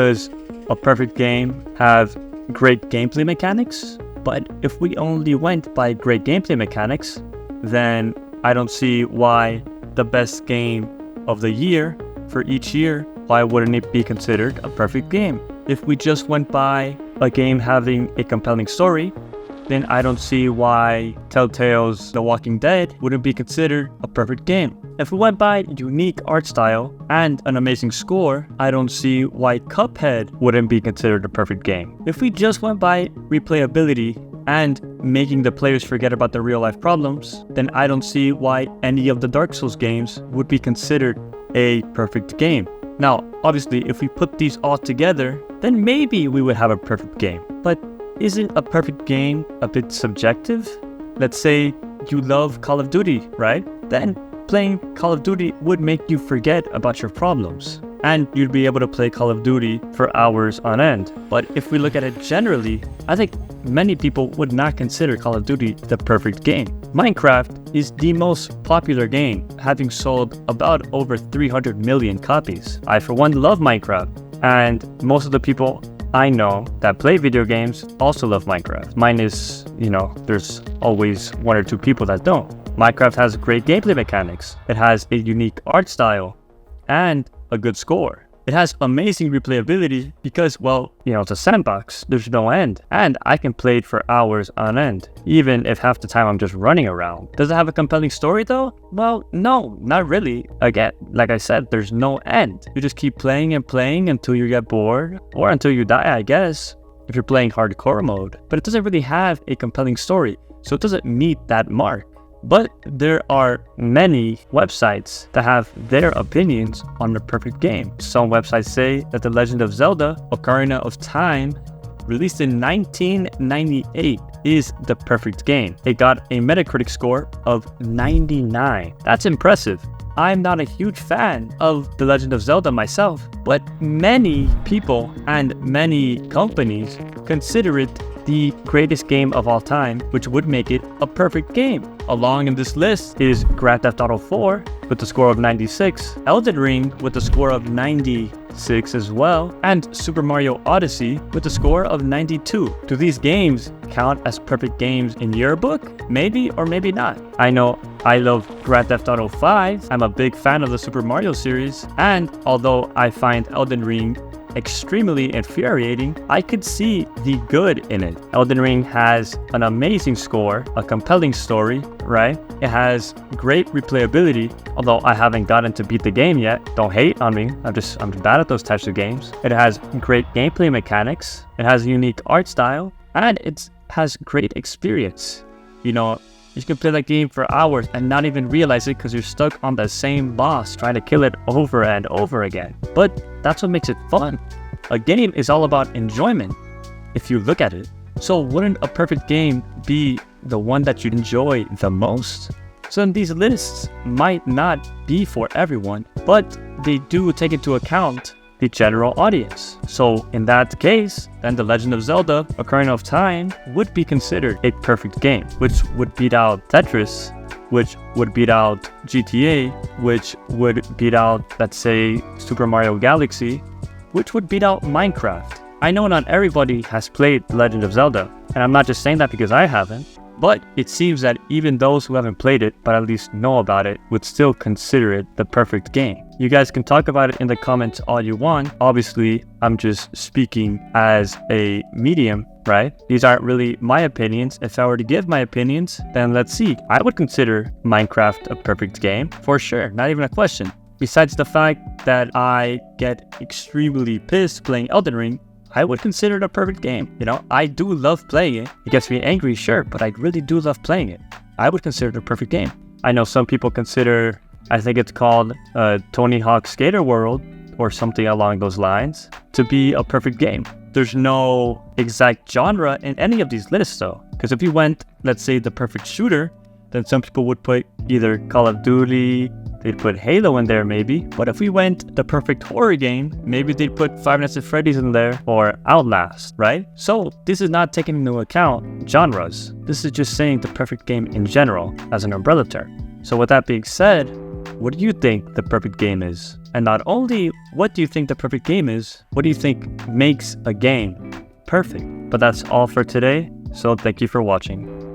Does a perfect game have great gameplay mechanics? But if we only went by great gameplay mechanics, then I don't see why the best game of the year for each year, why wouldn't it be considered a perfect game? If we just went by a game having a compelling story, then I don't see why Telltale's The Walking Dead wouldn't be considered a perfect game. If we went by unique art style and an amazing score, I don't see why Cuphead wouldn't be considered a perfect game. If we just went by replayability and making the players forget about their real life problems, then I don't see why any of the Dark Souls games would be considered a perfect game. Now, obviously, if we put these all together, then maybe we would have a perfect game. But isn't a perfect game a bit subjective? Let's say you love Call of Duty, right? Then playing Call of Duty would make you forget about your problems, and you'd be able to play Call of Duty for hours on end. But if we look at it generally, I think many people would not consider Call of Duty the perfect game. Minecraft is the most popular game, having sold about over 300 million copies. I, for one, love Minecraft, and most of the people I know that play video games also love Minecraft. Mine is, there's always one or two people that don't. Minecraft has great gameplay mechanics. It has a unique art style and a good score. It has amazing replayability because, it's a sandbox. There's no end. And I can play it for hours on end, even if half the time I'm just running around. Does it have a compelling story though? Well, no, not really. Again, like I said, there's no end. You just keep playing and playing until you get bored, or until you die, I guess, if you're playing hardcore mode. But it doesn't really have a compelling story, so it doesn't meet that mark. But there are many websites that have their opinions on the perfect game. Some websites say that The Legend of Zelda: Ocarina of Time, released in 1998, is the perfect game. It got a Metacritic score of 99. That's impressive. I'm not a huge fan of The Legend of Zelda myself, but many people and many companies consider it the greatest game of all time, which would make it a perfect game. Along in this list is Grand Theft Auto 4 with the score of 96, Elden Ring with the score of 96 as well, and Super Mario Odyssey with the score of 92. Do these games count as perfect games in your book? Maybe or maybe not. I know I love Grand Theft Auto 5. I'm a big fan of the Super Mario series, and although I find Elden Ring extremely infuriating, I could see the good in it. Elden Ring has an amazing score, a compelling story, right? It has great replayability, although I haven't gotten to beat the game yet. Don't hate on me. I'm bad at those types of games. It has great gameplay mechanics. It has a unique art style, and it has great experience. You can play that game for hours and not even realize it because you're stuck on the same boss trying to kill it over and over again. But that's what makes it fun. A game is all about enjoyment, if you look at it. So wouldn't a perfect game be the one that you enjoy the most? So these lists might not be for everyone, but they do take into account the general audience. So in that case, then The Legend of Zelda: Ocarina of Time would be considered a perfect game, which would beat out Tetris, which would beat out GTA, which would beat out, let's say, Super Mario Galaxy, which would beat out Minecraft. I know not everybody has played The Legend of Zelda, and I'm not just saying that because I haven't, but it seems that even those who haven't played it, but at least know about it, would still consider it the perfect game. You guys can talk about it in the comments all you want. Obviously, I'm just speaking as a medium, right? These aren't really my opinions. If I were to give my opinions, then let's see. I would consider Minecraft a perfect game, for sure, not even a question. Besides the fact that I get extremely pissed playing Elden Ring, I would consider it a perfect game. I do love playing it. It gets me angry, sure, but I really do love playing it. I would consider it a perfect game. I know some people consider, I think it's called Tony Hawk Skater World or something along those lines, to be a perfect game. There's no exact genre in any of these lists though. Because if you went, let's say, the perfect shooter, then some people would put either Call of Duty, they'd put Halo in there maybe. But if we went the perfect horror game, maybe they'd put Five Nights at Freddy's in there or Outlast, right? So this is not taking into account genres. This is just saying the perfect game in general as an umbrella term. So with that being said, what do you think the perfect game is? And not only what do you think the perfect game is, what do you think makes a game perfect? But that's all for today, so thank you for watching.